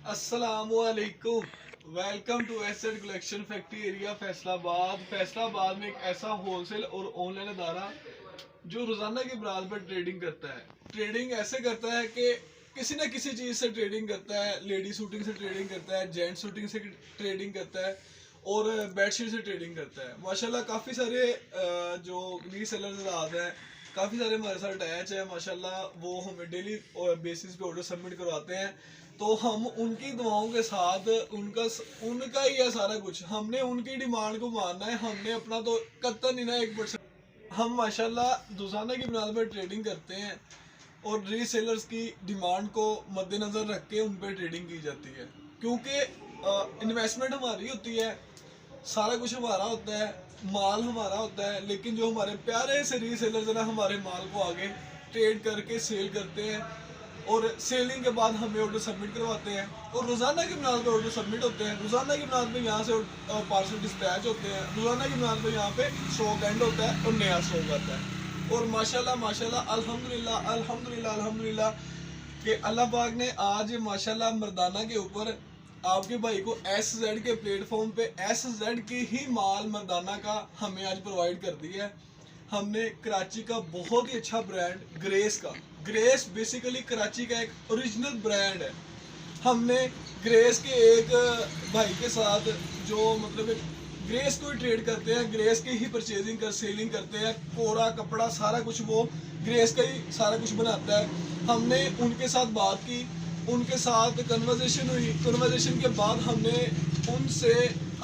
अस्सलामुअलैकुम। Welcome to asset collection factory area Faisalabad में एक ऐसा होलसेल और ऑनलाइन अदारा जो रोजाना की बुनियाद पर ट्रेडिंग करता है। ट्रेडिंग ऐसे करता है कि किसी न किसी चीज से ट्रेडिंग करता है। लेडी शूटिंग से ट्रेडिंग करता है, जेंट शूटिंग से ट्रेडिंग करता है और बेडशीट से ट्रेडिंग करता है। माशाल्लाह काफ़ी सारे जो रीसेलर्स आते हैं, काफ़ी सारे हमारे साथ अटैच है माशाल्लाह। वो हमें डेली बेसिस पे ऑर्डर सबमिट करवाते हैं, तो हम उनकी दुआओं के साथ उनका ही है सारा कुछ। हमने उनकी डिमांड को मानना है, हमने अपना तो कतई नहीं ना 1%। हम माशाल्लाह रोजाना की बुनियाद पर ट्रेडिंग करते हैं और रीसेलर्स की डिमांड को मद्देनजर रख के उन पर ट्रेडिंग की जाती है, क्योंकि इन्वेस्टमेंट हमारी होती है, सारा कुछ हमारा होता है, माल हमारा होता है। लेकिन जो हमारे प्यारे से रीसेलर्स है ना, हमारे माल को आगे ट्रेड करके सेल करते हैं और सेलिंग के बाद हमें ऑर्डर सबमिट करवाते हैं और रोजाना की बुनियाद पर ऑर्डर सबमिट होते हैं। रोजाना की बुनियाद पर यहाँ से पार्सल डिस्पैच होते हैं। रोजाना की बुनियाद पर यहाँ पे स्टॉक एंड होता है और नया स्टॉक आता है। और माशाल्लाह माशाल्लाह अल्हम्दुलिल्लाह अल्हम्दुलिल्लाह अल्हम्दुलिल्लाह कि अल्लाह पाक ने आज माशाल्लाह मर्दाना के ऊपर आपके भाई को SZ के प्लेटफॉर्म पे SZ की ही माल मर्दाना का हमें आज प्रोवाइड कर दिया है। हमने कराची का बहुत ही अच्छा ब्रांड ग्रेस बेसिकली कराची का एक ओरिजिनल ब्रांड है। हमने ग्रेस के एक भाई के साथ जो मतलब ग्रेस को ही ट्रेड करते हैं, ग्रेस की ही परचेजिंग कर सेलिंग करते हैं। कोरा कपड़ा सारा कुछ वो ग्रेस का ही सारा कुछ बनाता है। हमने उनके साथ बात की, उनके साथ कन्वर्सेशन हुई। कन्वर्सेशन के बाद हमने उनसे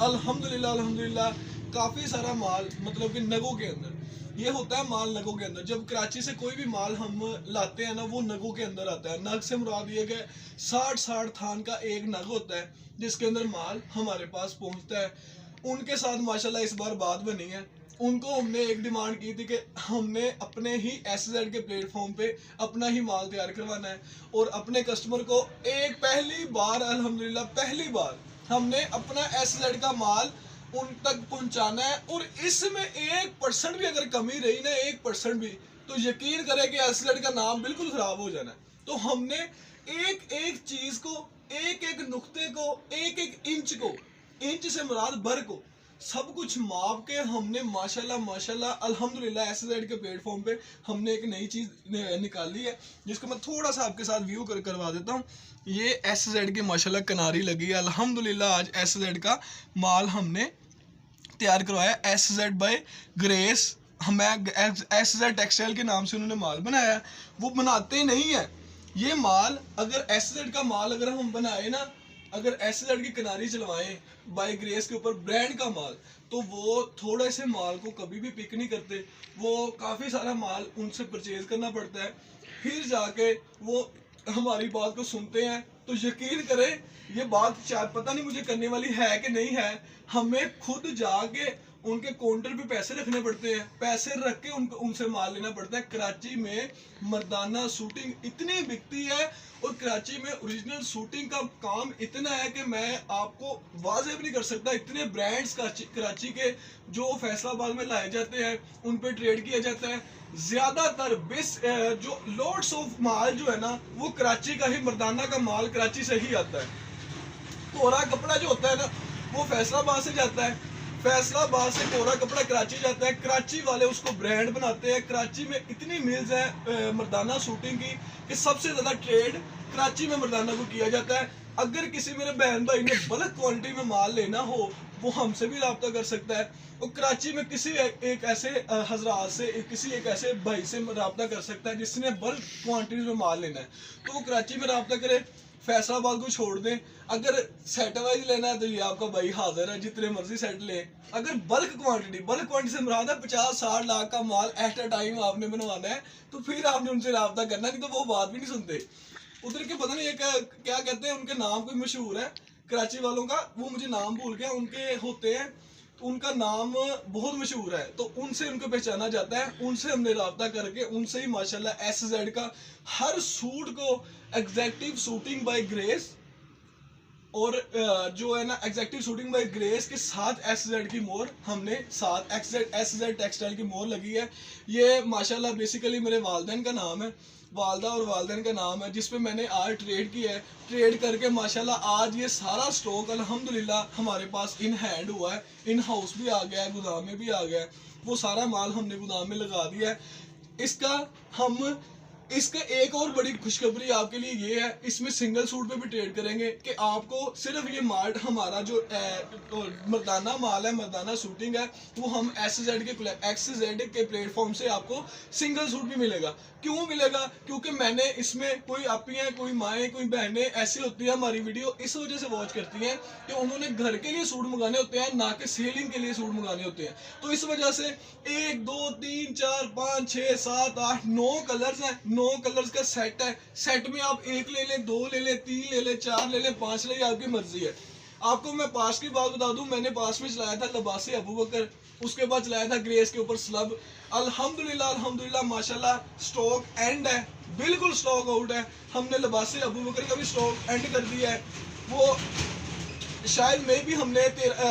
अल्हम्दुलिल्लाह काफ़ी सारा माल मतलब कि नगों के अंदर, ये होता है माल नगों के अंदर। जब कराची से कोई भी माल हम लाते हैं ना, वो नगों के अंदर आता है। नग से मुराद ये कि 60 थान का एक नग होता है जिसके अंदर माल हमारे पास पहुंचता है। उनके साथ माशाल्लाह इस बार बात बनी है। उनको हमने एक डिमांड की थी कि हमने अपने ही SZ के प्लेटफॉर्म पे अपना ही माल तैयार करवाना है और अपने कस्टमर को एक पहली बार अल्हम्दुलिल्लाह पहली बार हमने अपना SZ का माल उन तक पहुंचाना है। और इसमें 1% भी अगर कमी रही ना, 1% भी, तो यकीन करें कि SZ का नाम बिल्कुल खराब हो जाना है। तो हमने एक एक चीज को, एक एक नुक्ते को, एक एक इंच को, इंच से मुराद भर को, सब कुछ माप के हमने माशाल्लाह माशाल्लाह अल्हम्दुलिल्लाह SZ के प्लेटफॉर्म पे हमने एक नई चीज निकाली है, जिसको मैं थोड़ा सा आपके साथ व्यू करवा देता हूँ। ये SZ की माशाल्लाह किनारी लगी है। अल्हम्दुलिल्लाह आज SZ का माल हमने तैयार करवाया SZ बाय ग्रेस। हमें SZ टेक्सटाइल के नाम से उन्होंने माल बनाया। वो बनाते नहीं है ये माल। अगर SZ का माल अगर हम बनाए ना, अगर SZ की किनारी चलवाएं बाय ग्रेस के ऊपर ब्रांड का माल, तो वो थोड़े से माल को कभी भी पिक नहीं करते। वो काफ़ी सारा माल उनसे परचेज करना पड़ता है, फिर जाके वो हमारी बात को सुनते हैं। तो यकीन करें ये बात शायद पता नहीं मुझे करने वाली है कि नहीं है, हमें खुद जाके उनके काउंटर पे पैसे रखने पड़ते हैं, पैसे रख के उनसे माल लेना पड़ता है। कराची में मर्दाना शूटिंग इतनी बिकती है और कराची में ओरिजिनल शूटिंग का काम इतना है कि मैं आपको वाज़ेह भी नहीं कर सकता। इतने ब्रांड्स कराची के जो फैसलाबाद में लाए जाते हैं, उन पे ट्रेड किया जाता है। ज्यादातर जो लॉट्स ऑफ माल जो है ना, वो कराची का ही, मर्दाना का माल कराची से ही आता है। कोरा कपड़ा जो होता है ना, वो फैसलाबाद से जाता है, फैसलाबाद से कोरा कपड़ा कराची जाता है। कराची वाले उसको ब्रांड बनाते हैं। कराची में इतनी मिल्स है मर्दाना शूटिंग की कि सबसे ज़्यादा ट्रेड कराची में मर्दाना को किया जाता है। अगर किसी मेरे बहन भाई ने बल्क क्वांटिटी में माल लेना हो, वो हमसे भी रब्ता कर सकता है। और कराची में किसी एक ऐसे हजरात से, किसी एक ऐसे भाई से रब्ता कर सकता है जिसने बल्क क्वांटिटी में माल लेना है, तो वो कराची में रब्ता करे, फैसलाबाद को छोड़ दें। अगर सेट वाइज लेना है तो ये आपका भाई हाजिर है, जितने मर्जी सेट ले। अगर बल्क क्वांटिटी से मुराद है 50-60 लाख का माल एट अ टाइम आपने बनवाना है, तो फिर आपने उनसे रब्ता करना, नहीं तो वो बात भी नहीं सुनते। उधर के पता नहीं एक क्या कहते हैं, उनके नाम कोई मशहूर है कराची वालों का, वो मुझे नाम भूल गया, उनके होते हैं, तो उनका नाम बहुत मशहूर है, तो उनसे उनको पहचाना जाता है। उनसे हमने रब्ता करके उनसे ही माशाल्लाह SZ का हर सूट को एग्जैक्टिव शूटिंग बाय ग्रेस और जो है ना एग्जैक्टिव शूटिंग बाय ग्रेस के साथ SZ की मोहर हमने साथ SZ टेक्सटाइल की मोहर लगी है। ये माशाल्लाह बेसिकली मेरे वालिदैन का नाम है। वालदा और वालदैन का नाम है, जिसपे मैंने आज ट्रेड किया है। ट्रेड करके माशाल्लाह आज ये सारा स्टॉक अल्हम्दुलिल्लाह हमारे पास इन हैंड हुआ है, इन हाउस भी आ गया है, गोदाम में भी आ गया है। वो सारा माल हमने गोदाम में लगा दिया है। इसका एक और बड़ी खुशखबरी आपके लिए ये है, इसमें सिंगल सूट पे भी ट्रेड करेंगे कि आपको सिर्फ ये माल हमारा जो मर्दाना माल है, मर्दाना शूटिंग है, वो हम XZ के प्लेटफॉर्म से आपको सिंगल सूट भी मिलेगा। क्यों मिलेगा? क्योंकि मैंने इसमें कोई आपियाँ, कोई माएँ, कोई बहनें ऐसी होती है हमारी वीडियो इस वजह से वॉच करती हैं कि उन्होंने घर के लिए सूट मंगाने होते हैं, ना कि सेलिंग के लिए सूट मंगाने होते हैं। तो इस वजह से 1 2 3 4 5 6 7 8 9 कलर्स हैं, 9 कलर्स का सेट है। सेट में आप 1 ले लें, 2 ले लें, 3 ले लें, 4 ले लें, 5 ले लें, आपकी मर्जी है। आपको मैं पास की बात बता दूं, मैंने पास में चलाया था लिबास अबू बकर, उसके बाद चलाया था ग्रेस के ऊपर स्लब। अल्हम्दुलिल्लाह माशाल्लाह स्टॉक एंड है, बिल्कुल स्टॉक आउट है। हमने लिबास अबू बकर का भी स्टॉक एंड कर दिया है। वो शायद में भी हमने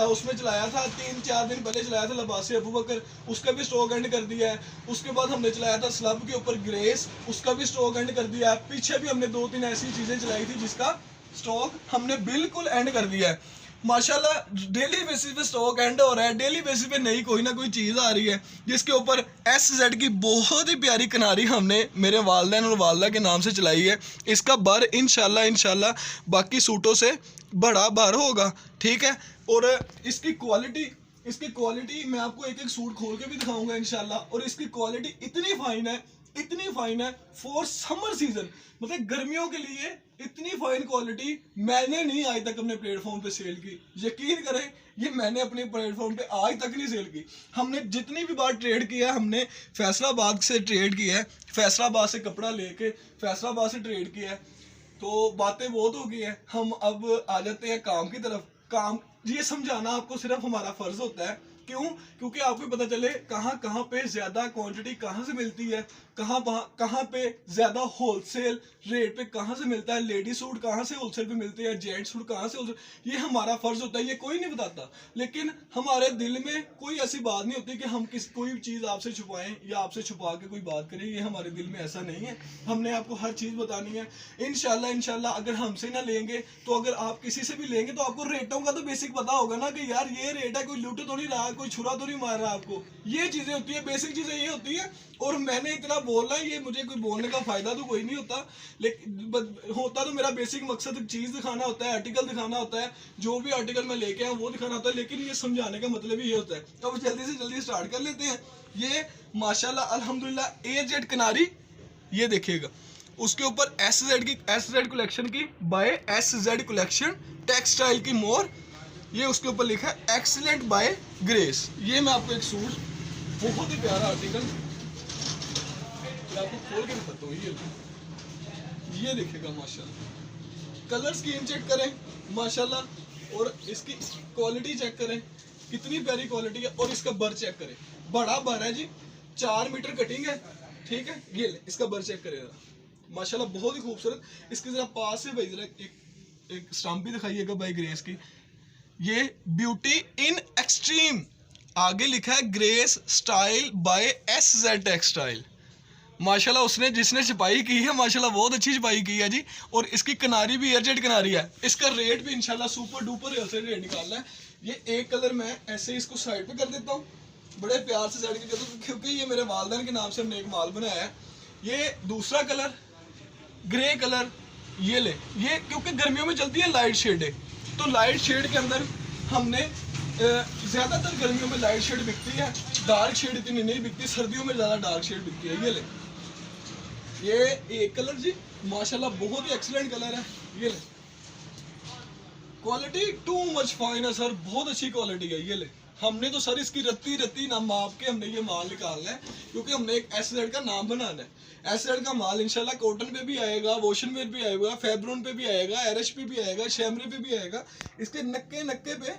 उसमें चलाया था 3-4 दिन पहले चलाया था लिबास अबू बकर, उसका भी स्टॉक एंड कर दिया है। उसके बाद हमने चलाया था स्लब के ऊपर ग्रेस, उसका भी स्टॉक एंड कर दिया है। पीछे भी हमने 2-3 ऐसी चीजें चलाई थी जिसका स्टॉक हमने बिल्कुल एंड कर दिया है। माशाल्लाह डेली बेसिस पे स्टॉक एंड हो रहा है, डेली बेसिस पे नई कोई ना कोई चीज़ आ रही है, जिसके ऊपर SZ की बहुत ही प्यारी किनारी हमने मेरे वालिदैन और वालदा के नाम से चलाई है। इसका बर इंशाल्लाह बाकी सूटों से बड़ा बर होगा, ठीक है। और इसकी क्वालिटी मैं आपको एक एक सूट खोल के भी दिखाऊंगा इंशाल्लाह। और इसकी क्वालिटी इतनी फाइन है फॉर समर सीजन, मतलब गर्मियों के लिए इतनी फाइन क्वालिटी मैंने नहीं आज तक अपने प्लेटफॉर्म पे सेल की। यकीन करें, ये मैंने अपने प्लेटफॉर्म पे आज तक नहीं सेल की। हमने जितनी भी बार ट्रेड किया है, हमने फैसलाबाद से ट्रेड किया है, फैसलाबाद से कपड़ा लेके फैसलाबाद से ट्रेड किया है। तो बातें बहुत हो गई है, हम अब आ जाते हैं काम की तरफ। काम ये समझाना आपको सिर्फ हमारा फर्ज होता है। क्यों? क्योंकि आपको पता चले कहाँ पे ज्यादा क्वांटिटी कहाँ से मिलती है, कहाँ पे ज्यादा होलसेल रेट पे कहाँ से मिलता है, लेडी सूट कहाँ से होलसेल पे मिलते हैं, जेंट सूट कहाँ से होलसेल, ये हमारा फर्ज होता है। ये कोई नहीं बताता, लेकिन हमारे दिल में कोई ऐसी बात नहीं होती कि हम कोई चीज़ आपसे छुपाएं या आपसे छुपा के कोई बात करें। ये हमारे दिल में ऐसा नहीं है। हमने आपको हर चीज़ बतानी है। इंशाल्लाह अगर हमसे ना लेंगे तो अगर आप किसी से भी लेंगे तो आपको रेटों का तो बेसिक पता होगा ना कि यार ये रेट है, कोई लूट तो नहीं रहा, कोई छुरा तो नहीं मार रहा आपको। ये चीज़ें होती है, बेसिक चीज़ें ये होती है। और मैंने इतना बोलना है, ये मुझे कोई बोलने का फायदा तो कोई नहीं होता, लेकिन होता तो मेरा बेसिक मकसद चीज़ दिखाना होता है, आर्टिकल दिखाना होता है, जो भी आर्टिकल मैं लेके आया वो दिखाना होता है। लेकिन ये समझाने का मतलब ही ये होता है। तो अब जल्दी से जल्दी स्टार्ट कर लेते हैं। ये माशाल्लाह अल्हम्दुलिल्लाह AZ किनारी, ये देखिएगा, उसके ऊपर SZ कलेक्शन की बाय SZ कलेक्शन टेक्सटाइल की मोर, ये उसके ऊपर लिखा है एक्सीलेंट बाय ग्रेस। ये मैं आपको एक सूट, बहुत ही प्यारा आर्टिकल, मैं आपको खोल के दिखाता हूँ। ये देखिएगा माशाल्लाह, कलर स्कीम चेक करें माशाल्लाह, और इसकी क्वालिटी चेक करें, कितनी प्यारी क्वालिटी है। और इसका बर चेक करें, बड़ा बर है जी, 4 मीटर कटिंग है, ठीक है। ये ले, इसका बर चेक करेगा माशाल्लाह, बहुत ही खूबसूरत। इसके जरा पास से भाई जरा एक स्टंप भी दिखाइएगा भाई ग्रेस की। ये ब्यूटी इन एक्सट्रीम, आगे लिखा है grace style by SZ textile. माशाल्लाह उसने जिसने छपाई की है माशाल्लाह बहुत अच्छी छपाई की है जी। और इसकी किनारी भी एयरजेट किनारी है। इसका रेट भी इंशाल्लाह सुपर डुपर होलसेल रेट निकालना है। ये एक कलर मैं ऐसे इसको साइड पे कर देता हूँ, बड़े प्यार से साइड कर देता हूँ, क्योंकि ये मेरे वालिदैन के नाम से हमने एक माल बनाया है। ये दूसरा कलर ग्रे कलर, ये ले, ये क्योंकि गर्मियों में चलती है लाइट शेड है, तो लाइट शेड के अंदर हमने ज़्यादातर गर्मियों में लाइट शेड बिकती है, डार्क शेड इतनी नहीं बिकती, सर्दियों में ज़्यादा डार्क शेड बिकती है। ये ले, ये एक कलर जी माशाल्लाह बहुत ही एक्सीलेंट कलर है। ये ले, क्वालिटी टू मच फाइन है सर, बहुत अच्छी क्वालिटी है। ये ले, हमने तो सर इसकी रत्ती ना माप के हमने ये माल निकालना है, क्योंकि हमने एक SZ का नाम बनाना है। SZ का माल इंशाल्लाह कॉटन पे भी आएगा, वोशन वेयर भी आएगा, फैब्रोन पे भी आएगा, एरश पे भी आएगा, शैमरे पे भी आएगा। इसके नक्के पे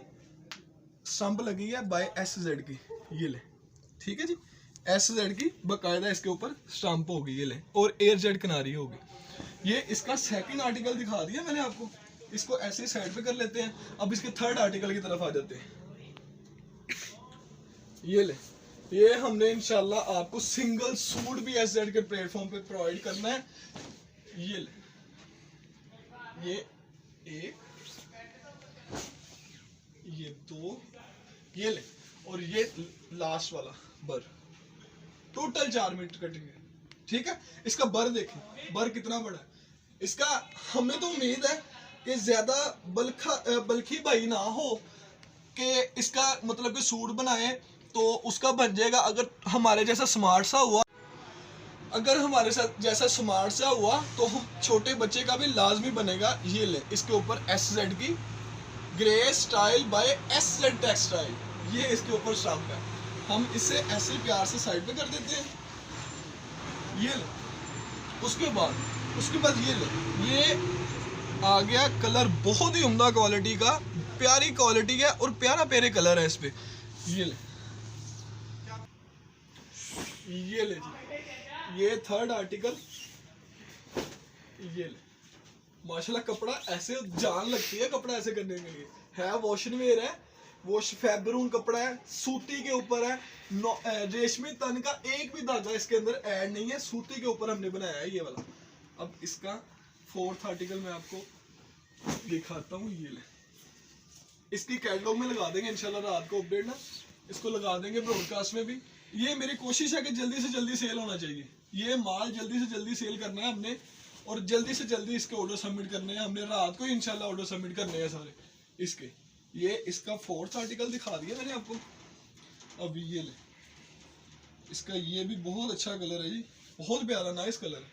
स्टंप लगी है बाय SZ की। ये ले, ठीक है जी, SZ की बाकायदा इसके ऊपर स्टंप होगी। ये ले, और AZ किनारी होगी। ये इसका सेकंड आर्टिकल दिखा दिया मैंने आपको, इसको ऐसे साइड पे कर लेते हैं। अब इसके थर्ड आर्टिकल की तरफ आ जाते हैं। ये ले, ये हमने इंशाल्लाह आपको सिंगल सूट भी एसजेड के प्लेटफॉर्म पे प्रोवाइड करना है। ये ले, ये एक, ये दो, ये ले, और ये लास्ट वाला बर, टोटल 4 मीटर कटिंग है। ठीक है, इसका बर देखें, बर कितना बड़ा है इसका। हमें तो उम्मीद है कि ज्यादा बल्कि भाई ना हो कि इसका मतलब कि सूट बनाए तो उसका बन जाएगा। अगर हमारे जैसा स्मार्ट सा हुआ, अगर हमारे साथ जैसा स्मार्ट सा हुआ तो हम छोटे बच्चे का भी लाजमी बनेगा। ये ले, इसके ऊपर SZ की grey style by SZ textile, ये इसके ऊपर स्टाम्प है। हम इसे ऐसे प्यार से साइड पे कर देते हैं। ये ले, उसके बाद ये ले, ये आ गया कलर बहुत ही उम्दा क्वालिटी का, प्यारी क्वालिटी है और प्यारे कलर है इस पे। ये ले, ये ले जी, ये थर्ड आर्टिकल। ये ले, माशाल्लाह कपड़ा ऐसे जान लगती है, कपड़ा ऐसे करने के लिए है। वॉशन वेयर है, वॉश फैब्रून कपड़ा है, सूती के ऊपर है, रेशमी तन का एक भी धागा इसके अंदर ऐड नहीं है, सूती के ऊपर हमने बनाया है ये वाला। अब इसका फोर्थ आर्टिकल मैं आपको दिखाता हूँ। ये ले, इसकी कैटलॉग में लगा देंगे इंशाल्लाह रात को अपडेट ना, इसको लगा देंगे ब्रॉडकास्ट में भी। ये मेरी कोशिश है कि जल्दी से जल्दी सेल होना चाहिए, ये माल जल्दी से जल्दी सेल करना है हमने, और जल्दी से जल्दी इसके ऑर्डर सबमिट करने हैं हमने। रात को इंशाल्लाह ऑर्डर सबमिट करने हैं सारे इसके। ये इसका फोर्थ आर्टिकल दिखा दिया मैंने आपको। अब ये ले, इसका ये भी बहुत अच्छा कलर है जी, बहुत प्यारा नाइस कलर है।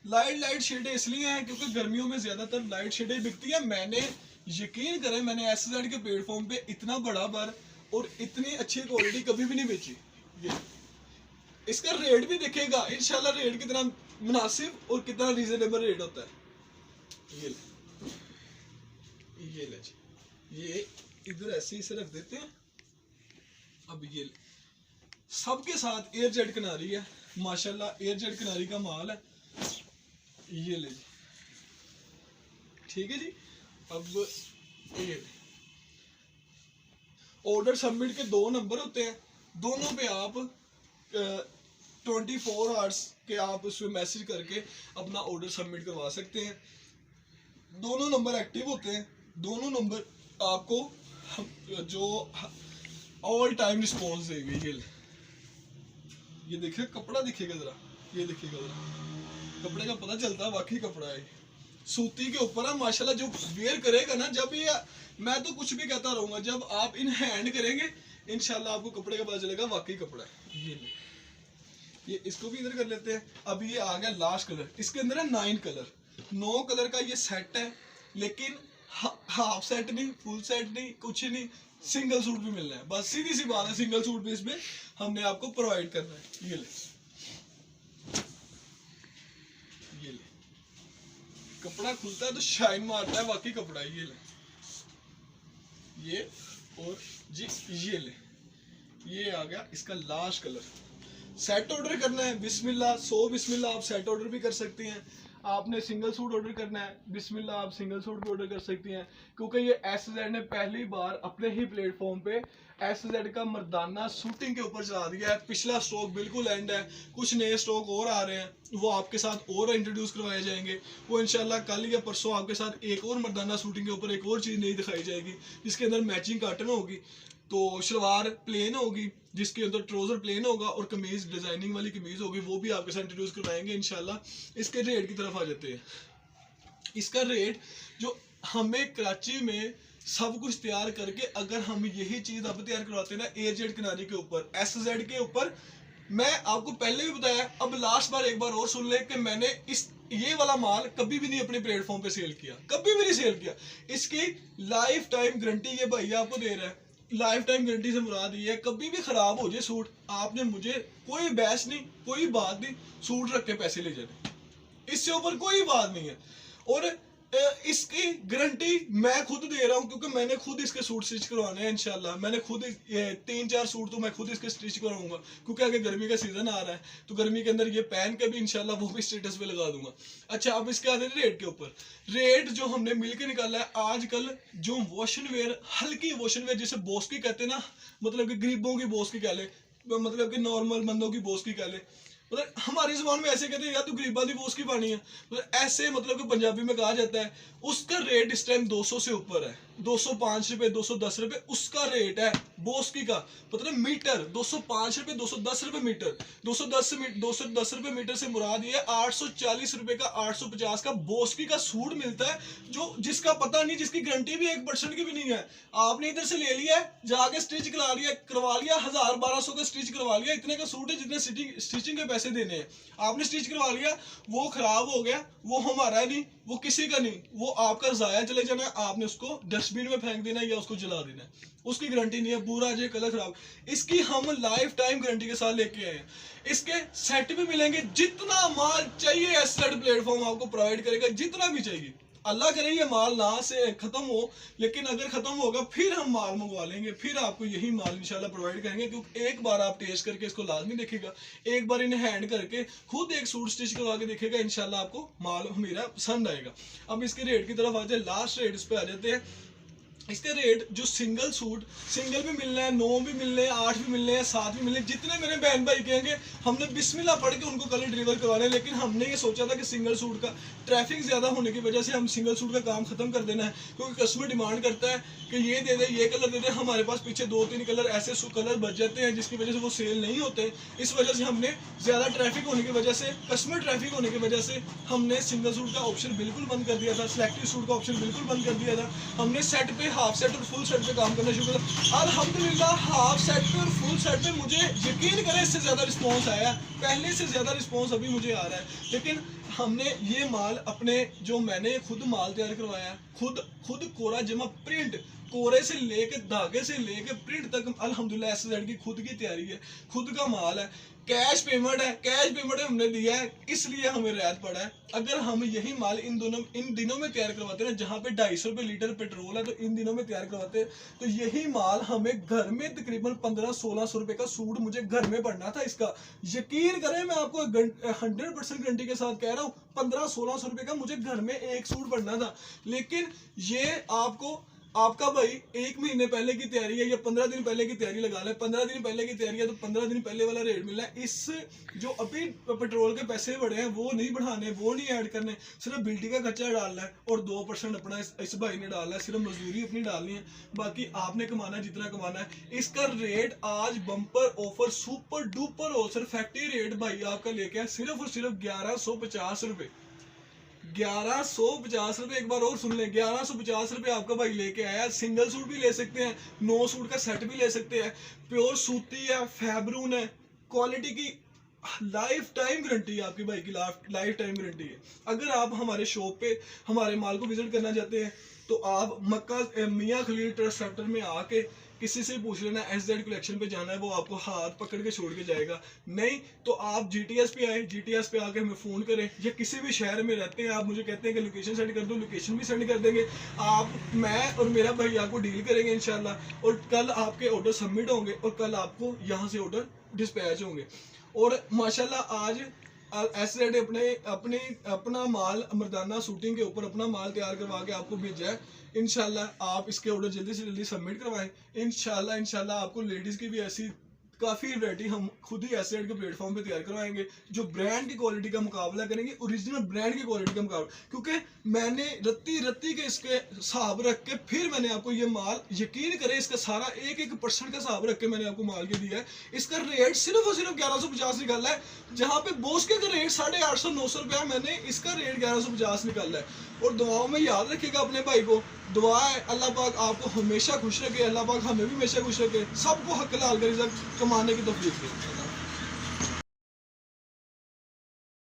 लाइट शेडें इसलिए हैं क्योंकि गर्मियों में ज्यादातर लाइट शेडें बिकती हैं। मैंने यकीन करें, मैंने SZ के प्लेटफॉर्म पे इतना बड़ा बार और इतनी अच्छी क्वालिटी कभी भी नहीं बेची। ये इसका रेट भी दिखेगा इंशाल्लाह, रेट कितना मुनासिब और कितना रीजनेबल रेट होता है। ये ले जी, ये इधर ऐसे इसे रख देते हैं। अब ये सबके साथ एयर जेट किनारी है, माशाल्लाह एयर जेट किनारी का माल है। ये ले जी, ठीक है जी। अब ये ऑर्डर सबमिट के 2 नंबर होते हैं, दोनों पे आप 24 आवर्स के आप उसमें मैसेज करके अपना ऑर्डर सबमिट करवा सकते हैं। दोनों नंबर एक्टिव होते हैं, दोनों नंबर आपको जो ऑल टाइम रिस्पॉन्स देंगे। ये देखिए कपड़ा दिखेगा जरा, ये देखिएगा जरा, कपड़े का पता चलता है वाकई कपड़ा है, सूती के ऊपर है माशाल्लाह। जो वेयर करेगा ना, जब ये मैं तो कुछ भी कहता रहूंगा, जब आप इन हैंड करेंगे इंशाल्लाह आपको कपड़े का पता चलेगा वाकई कपड़ा है। ये इसको भी इधर कर लेते हैं। अब ये आ गया लास्ट कलर, इसके अंदर है 9 कलर, 9 कलर का ये सेट है, लेकिन हाफ सेट नहीं, फुल सेट नहीं, कुछ नहीं, सिंगल सूट भी मिलना है। बस सीधी सी बात है, सिंगल सूट भी इसमें हमने आपको प्रोवाइड करना है। ये ले, कपड़ा खुलता है तो शाइन मारता है वाकई कपड़ा। ये ले, ये और जी ये ले, ये आ गया इसका लास्ट कलर। सेट ऑर्डर करना है बिस्मिल्लाह, 100 बिस्मिल्लाह आप सेट ऑर्डर भी कर सकते हैं। आपने सिंगल सूट ऑर्डर करना है बिस्मिल्लाह, आप सिंगल सूट भी ऑर्डर कर सकते हैं, क्योंकि ये SZ ने पहली बार अपने ही प्लेटफॉर्म पे SZ का मर्दाना शूटिंग के ऊपर चला दिया है। पिछला स्टॉक बिल्कुल एंड है, कुछ नए स्टॉक और आ रहे हैं, वो आपके साथ और इंट्रोड्यूस करवाए जाएंगे। वो इंशाल्लाह कल या परसों आपके साथ एक और मर्दाना शूटिंग के ऊपर एक और चीज़ नई दिखाई जाएगी, जिसके अंदर मैचिंग काटन होगी, तो शलवार प्लेन होगी, जिसके अंदर ट्राउजर प्लेन होगा और कमीज डिजाइनिंग वाली कमीज होगी, वो भी आपके साथ इंट्रोड्यूस करवाएंगे इंशाल्लाह। इसके रेट की तरफ आ जाते हैं। इसका रेट जो हमें कराची में सब कुछ तैयार करके, अगर हम यही चीज अब तैयार करवाते हैं ना एजेड किनारी के ऊपर, SZ के ऊपर, मैं आपको पहले भी बताया, अब लास्ट बार एक बार और सुन ले कि मैंने ये वाला माल कभी भी नहीं अपने प्लेटफॉर्म पे सेल किया, कभी भी नहीं सेल किया। इसकी लाइफ टाइम गारंटी ये भैया आपको दे रहा है। लाइफ टाइम गारंटी से मुराद ये है, कभी भी खराब हो जाए सूट, आपने मुझे कोई बहस नहीं, कोई बात नहीं, सूट रख के पैसे ले जाने, इससे ऊपर कोई बात नहीं है। और इसकी गारंटी मैं खुद दे रहा हूं, क्योंकि मैंने खुद इसके सूट स्टिच करवाने हैं इंशाल्लाह। मैंने खुद 3-4 सूट तो मैं खुद इसके स्टिच करवाऊंगा, क्योंकि आगे गर्मी का सीजन आ रहा है, तो गर्मी के अंदर ये पहन के भी इंशाल्लाह वो भी स्टेटस पे लगा दूंगा। अच्छा, अब इसके आते हैं रेट के ऊपर। रेट जो हमने मिलकर निकाला है, आजकल जो वॉशन वेयर, हल्की वॉशन वेयर जिसे बोस्की कहते हैं ना, मतलब कि गरीबों की बोस्की कह ले, मतलब कि नॉर्मल बंदों की बोस की कह ले, मतलब हमारी जुबान में ऐसे कहते हैं, या तो गरीबा दी बोस की पानी है, मतलब ऐसे मतलब कि पंजाबी में कहा जाता है। उसका रेट इस टाइम 200 से ऊपर है, 205 रुपए, 210 रुपए उसका रेट है बोस्की का, मतलब मीटर 205 रुपए, 210 रुपए मीटर, 210 रुपए मीटर से मुराद ये 840 रुपए का, 850 का बोस्की का सूट मिलता है, जो जिसका पता नहीं, जिसकी गारंटी भी 1% की भी नहीं है। आपने इधर से ले लिया है, जाके स्टिच करवा लिया 1000-1200 का स्टिच करवा लिया, इतने का सूट है जितने स्टिचिंग के पैसे देने हैं, आपने स्टिच करवा लिया, वो खराब हो गया, वो हमारा नहीं, वो किसी का नहीं, वो आपका जाया चले जाना है, आपने उसको डस्टबिन में फेंक देना है या उसको जला देना है, उसकी गारंटी नहीं है, बुरा आ जाए कलर खराब। इसकी हम लाइफ टाइम गारंटी के साथ लेके आए हैं। इसके सेट भी मिलेंगे, जितना माल चाहिए एसजेड प्लेटफॉर्म आपको प्रोवाइड करेगा, जितना भी चाहिए। अल्लाह करे ये माल ना से खत्म हो, लेकिन अगर खत्म होगा फिर हम माल मंगवा लेंगे, फिर आपको यही माल इंशाल्लाह प्रोवाइड करेंगे, क्योंकि एक बार आप टेस्ट करके इसको लाजमी देखेगा, एक बार इन हैंड करके खुद एक सूट स्टिच करवा के देखेगा, इंशाल्लाह आपको माल मेरा पसंद आएगा। अब इसके रेट की तरफ आ जाए, लास्ट रेट इस पे आ जाते हैं। इसका रेट जो सिंगल सूट, सिंगल भी मिलना है, 9 भी मिलने हैं, 8 भी मिलने हैं, 7 भी मिलने हैं, जितने मेरे बहन भाई कहेंगे हमने बिस्मिल्लाह पढ़ के उनको कलर डिलीवर करवाने, लेकिन हमने ये सोचा था कि सिंगल सूट का ट्रैफिक ज़्यादा होने की वजह से हम सिंगल सूट का काम खत्म कर देना है, क्योंकि कस्टमर डिमांड करता है कि ये दे दे, ये कलर दे दे, हमारे पास पीछे 2-3 कलर ऐसे कलर बच जाते हैं जिसकी वजह से वो सेल नहीं होते। इस वजह से हमने ज़्यादा ट्रैफिक होने की वजह से, कस्टमर ट्रैफिक होने की वजह से हमने सिंगल सूट का ऑप्शन बिल्कुल बंद कर दिया था, सिलेक्टिव सूट का ऑप्शन बिल्कुल बंद कर दिया था। हमने सेट पे, हाफ सेट और फुल सेट पे काम करना शुरू किया। अल्हम्दुलिल्लाह हाफ सेट पे और फुल सेट पे मुझे यकीन करें इससे ज़्यादा रिस्पॉन्स आया है, पहले से ज़्यादा रिस्पॉन्स अभी मुझे आ रहा है। लेकिन हमने ये माल अपने, जो मैंने खुद माल तैयार करवाया है, खुद कोरा जमा प्रिंट, कोरे से लेके धागे से लेके प्रिंट तक अल्हम्दुलिल्लाह एसजेड की खुद की तैयारी है, खुद का माल है, कैश पेमेंट है, कैश पेमेंट हमने दिया है, इसलिए हमें रियायत पड़ा है। अगर हम यही माल इन दिनों में तैयार करवाते हैं, जहाँ पे 250 रुपये लीटर पेट्रोल है, तो इन दिनों में तैयार करवाते हैं, तो यही माल हमें घर में तकरीबन 1500-1600 रुपये का सूट मुझे घर में पड़ना था। इसका यकीन करें, मैं आपको 100% गारंटी के साथ कह रहा हूँ, 1500-1600 रुपये का मुझे घर में एक सूट पड़ना था। लेकिन ये आपका भाई 1 महीने पहले की तैयारी है या 15 दिन पहले की तैयारी लगा ले, 15 दिन पहले की तैयारी है तो 15 दिन पहले वाला रेट मिलना है। इस जो अभी पेट्रोल के पैसे बढ़े हैं वो नहीं बढ़ाने, वो नहीं ऐड करने, सिर्फ बिल्टी का खर्चा डालना है और 2% अपना इस भाई ने डालना है, सिर्फ मजदूरी अपनी डालनी है, बाकी आपने कमाना है जितना कमाना है। इसका रेट आज bumper offer super duper wholesale factory rate भाई आपका लेके आया सिर्फ और सिर्फ 1150 रुपये, 1150 रुपये। एक बार और सुन ले, 1150 रुपये आपका भाई लेके आया। सिंगल सूट भी ले सकते हैं, 9 सूट का सेट भी ले सकते हैं, प्योर सूती है, फैब्रून है, क्वालिटी की लाइफ टाइम गारंटी है, आपके भाई की लाइफ टाइम गारंटी है। अगर आप हमारे शॉप पे हमारे माल को विजिट करना चाहते हैं तो आप मक्का मियाँ खलील ट्रस्ट सेंटर में आके किसी से पूछ लेना, एसजेड कलेक्शन पे जाना है, वो आपको हाथ पकड़ के छोड़ के जाएगा। नहीं तो आप जीटीएस पे आए, जीटीएस पे आके हमें फ़ोन करें, या किसी भी शहर में रहते हैं आप, मुझे कहते हैं कि लोकेशन सेंड कर दो, लोकेशन भी सेंड कर देंगे आप, मैं और मेरा भाई आपको डील करेंगे इंशाल्लाह। और कल आपके ऑर्डर सबमिट होंगे और कल आपको यहाँ से ऑर्डर डिस्पैच होंगे। और माशाल्लाह आज एसजेड अपना माल मर्दाना शूटिंग के ऊपर अपना माल तैयार करवा के आपको भेजा है। इंशाल्लाह आप इसके ऑर्डर जल्दी से जल्दी सबमिट करवाएं। इंशाल्लाह आपको लेडीज़ की भी ऐसी काफ़ी वैरायटी हम खुद ही एसजेड के प्लेटफॉर्म पे तैयार करवाएंगे, जो ब्रांड की क्वालिटी का मुकाबला करेंगे, ओरिजिनल ब्रांड की क्वालिटी का मुकाबला। क्योंकि मैंने रत्ती के इसके हिसाब रख के फिर मैंने आपको ये माल, यकीन करें इसका सारा 1% का हिसाब रख के मैंने आपको माल के दिया है। इसका रेट सिर्फ और सिर्फ 1150 निकाला है, जहाँ पे बोस के रेट 850-900 रुपया, मैंने इसका रेट 1150 निकाला है। और दुआओं में याद रखिएगा अपने भाई को, दुआ है अल्लाह पाक आपको हमेशा खुश रखे, अल्लाह पाक हमें भी हमेशा खुश रखे, सबको हक लाल का रिज़्क कमाने की तौफीक दे।